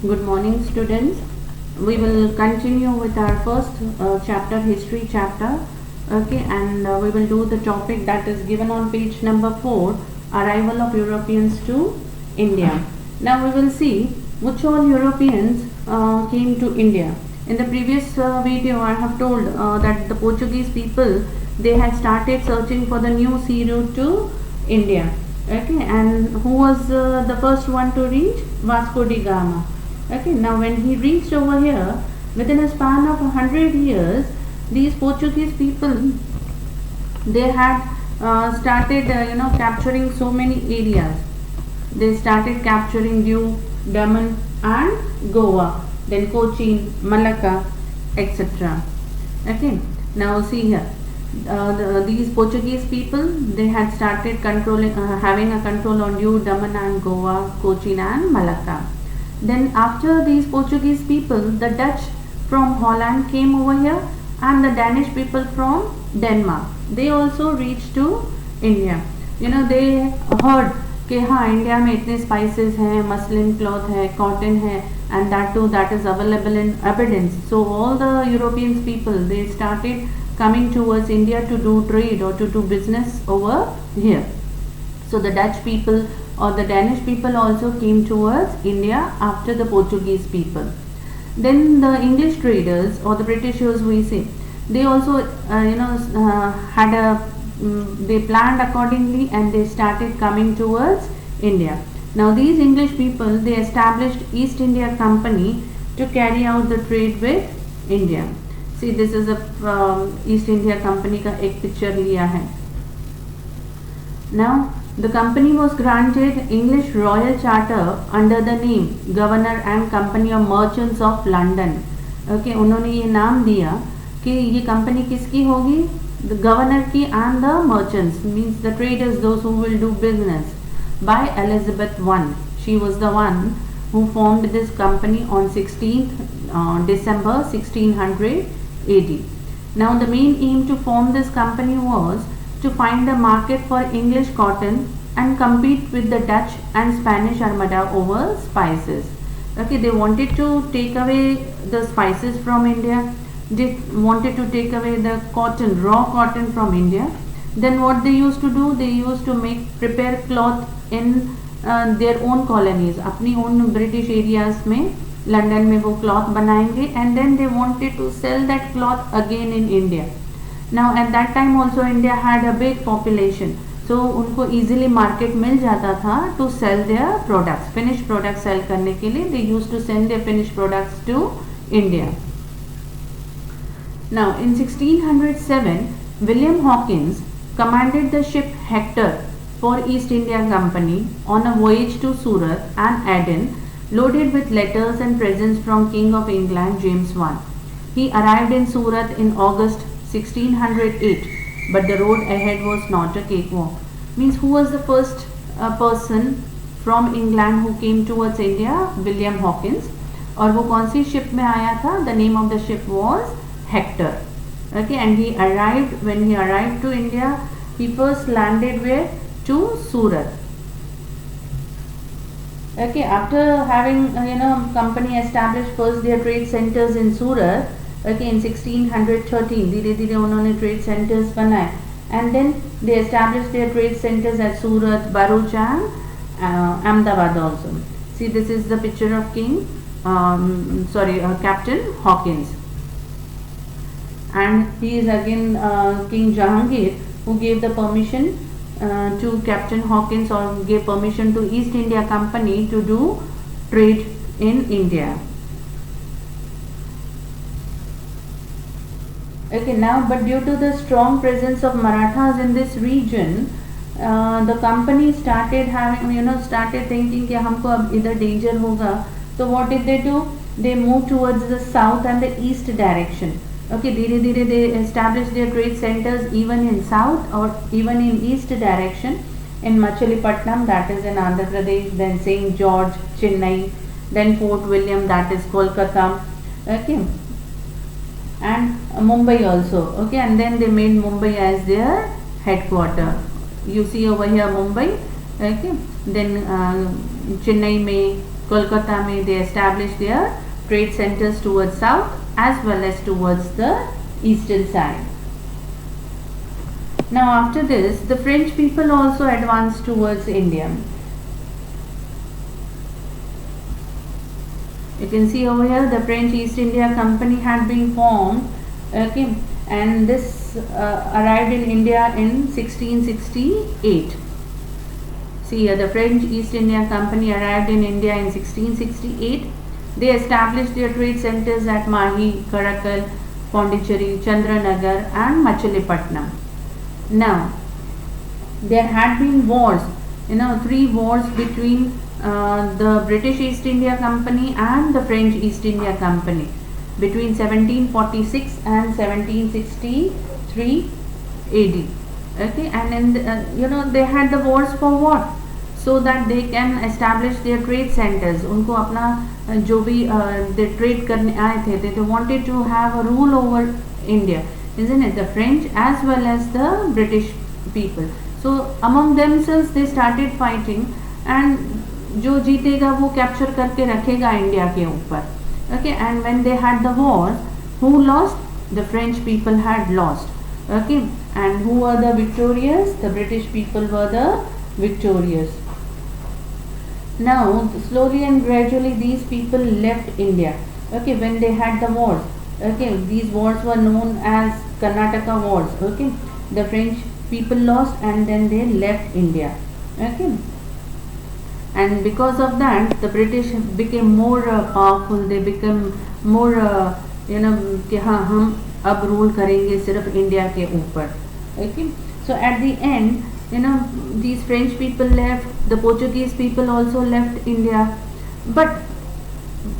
Good morning, students. We will continue with our first chapter, history chapter. Okay, and we will do the topic that is given on page number 4, arrival of Europeans to India. Now we will see which all Europeans came to India. In the previous video, I have told that the Portuguese people, they had started searching for the new sea route to India. Okay, and who was the first one to reach? Vasco da Gama. Okay, now when he reached over here, within a span of 100 years, these Portuguese people, they had started capturing so many areas. They started capturing Diu, Daman and Goa, then Cochin, Malacca, etc. Okay, now see here. These Portuguese people, they had started controlling, having a control on Diu, Daman and Goa, Cochin and Malacca. Then after these Portuguese people, the Dutch from Holland came over here and the Danish people from Denmark. They also reached to India. They heard कि हाँ India में इतने spices हैं, muslin cloth है, cotton है, and that too that is available in abundance. So all the European people, they started coming towards India to do trade or to do business over here. So the Dutch people or the Danish people also came towards India after the Portuguese people. Then the English traders or the Britishers, we say, they also had a they planned accordingly and they started coming towards India. Now these English people, they established East India Company to carry out the trade with India. See, this is a East India Company का एक picture लिया है. Now the company was granted English Royal Charter under the name Governor and Company of Merchants of London. Okay, उन्होंने ये नाम दिया कि ये कंपनी किसकी होगी? The governor की and the merchants, means the traders, those who will do business, by Elizabeth I. She was the one who formed this company on 16th December 1600 AD. Now the main aim to form this company was to find a market for English cotton and compete with the Dutch and Spanish Armada over spices. Okay, they wanted to take away the spices from India. They wanted to take away the cotton, raw cotton from India. Then what they used to do, they used to prepare cloth in their own colonies, अपनी own British areas में, London में वो cloth बनाएंगे, and then they wanted to sell that cloth again in India. Now at that time also India had a big population, so उनको easily market मिल जाता था to sell their products, finished products sell करने के लिए. They used to send their finished products to India. Now in 1607, William Hawkins commanded the ship Hector for East India Company on a voyage to Surat and Aden, loaded with letters and presents from King of England James I. He arrived in Surat in August 1608, but the road ahead was not a cakewalk. Means who was the first person from England who came towards India? William Hawkins. और वो कौन सी ship में आया था? The name of the ship was Hector. Okay, and when he arrived to India, he first landed where? To Surat. Okay, after having company established first their trade centers in Surat. Okay, in 1613 धीरे धीरे उन्होंने trade centers बनाए, and then they established their trade centers at Surat, Bharuch and Ahmedabad also. See, this is the picture of Captain Hawkins. And he is again King Jahangir who gave the permission to Captain Hawkins, or gave permission to East India Company to do trade in India. Okay, now but due to the strong presence of Marathas in this region, the company started having started thinking कि हमको अब इधर danger होगा. So what did they do? They moved towards the south and the east direction. Okay, धीरे धीरे they established their trade centers even in south or even in east direction, in Machilipatnam, that is in Andhra Pradesh, then St. George, Chennai, then Fort William, that is Kolkata. Okay, and Mumbai also. Okay, and then they made Mumbai as their headquarter. You see over here Mumbai. Okay, then Chennai में Kolkata में they established their trade centers towards south as well as towards the eastern side. Now after this, the French people also advanced towards India. You can see over here the French East India Company had been formed, okay, and this arrived in India in 1668. See here, the French East India Company arrived in India in 1668. They established their trade centers at Mahi, Karakkal, Pondicherry, Chandranagar and Machilipatnam. Now, there had been wars, 3 wars between the British East India Company and the French East India Company between 1746 and 1763 AD. Okay, and in the, they had the wars for what? So that they can establish their trade centers. उनको अपना जो भी they trade करने आए थे, they wanted to have a rule over India, isn't it? The French as well as the British people. So among themselves they started fighting, and जो जीतेगा वो कैप्चर करके रखेगा इंडिया के ऊपर. Okay, and when they had the war, who lost? The French people had lost. Okay, and who were the victorious? The British people were the victorious. Now slowly and gradually these people left India. Okay, when they had the wars. Okay, these wars were known as Karnataka wars. Okay, the French people lost and then they left India. Okay, and because of that the British became more powerful. They became more कि हाँ हम अब rule करेंगे सिर्फ India के ऊपर. Okay, so at the end these French people left, the Portuguese people also left India, but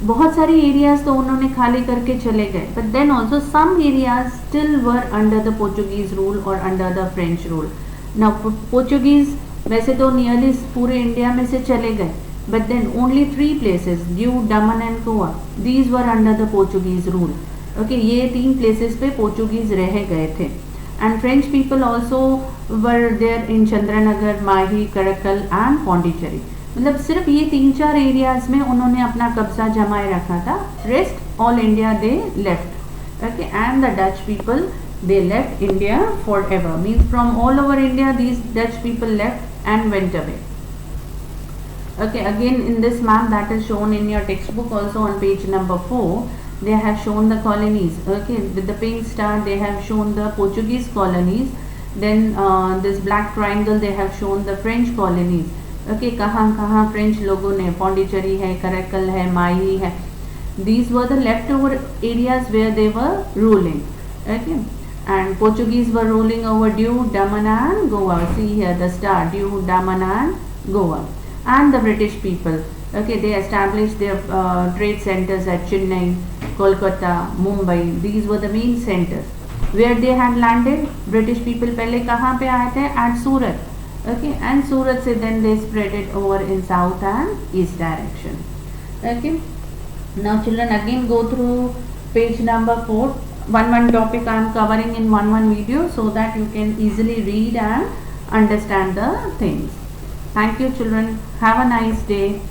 बहुत सारी एरियाज तो उन्होंने खाली करके चले गए, but then also some areas still were under the Portuguese rule or under the French rule. Now Portuguese वैसे तो नियरली पूरे इंडिया में से चले गए, but then only 3 places, Diu, Daman and Goa, these were under the Portuguese rule. Okay, ये 3 places पे Portuguese रह गए थे. And French people also were there in Chandranagar, Mahi, Karakkal and Pondicherry. मतलब सिर्फ ये 3-4 एरियाज में उन्होंने अपना कब्जा जमाए रखा था. Rest all India they left. Okay, and the Dutch people they left India forever. Means from all over India these Dutch people left and went away. Okay, again in this map that is shown in your textbook also on page number 4, they have shown the colonies. Okay, with the pink star they have shown the Portuguese colonies. Then this black triangle they have shown the French colonies. Okay, कहाँ French लोगों ने, Pondicherry है, Karakkal है, Mahi है. These were the leftover areas where they were ruling. Okay, and Portuguese were ruling over Diu, Daman and Goa. See here the star, Diu, Daman and Goa. And the British people, okay, they established their trade centers at Chennai, Kolkata, Mumbai. These were the main centers where they had landed. British people पहले कहाँ पे आए थे? At Surat. Okay, and Surat से then they spread it over in south and east direction. Okay, now children again go through page number 4. One topic I am covering in one video so that you can easily read and understand the things. Thank you children. Have a nice day.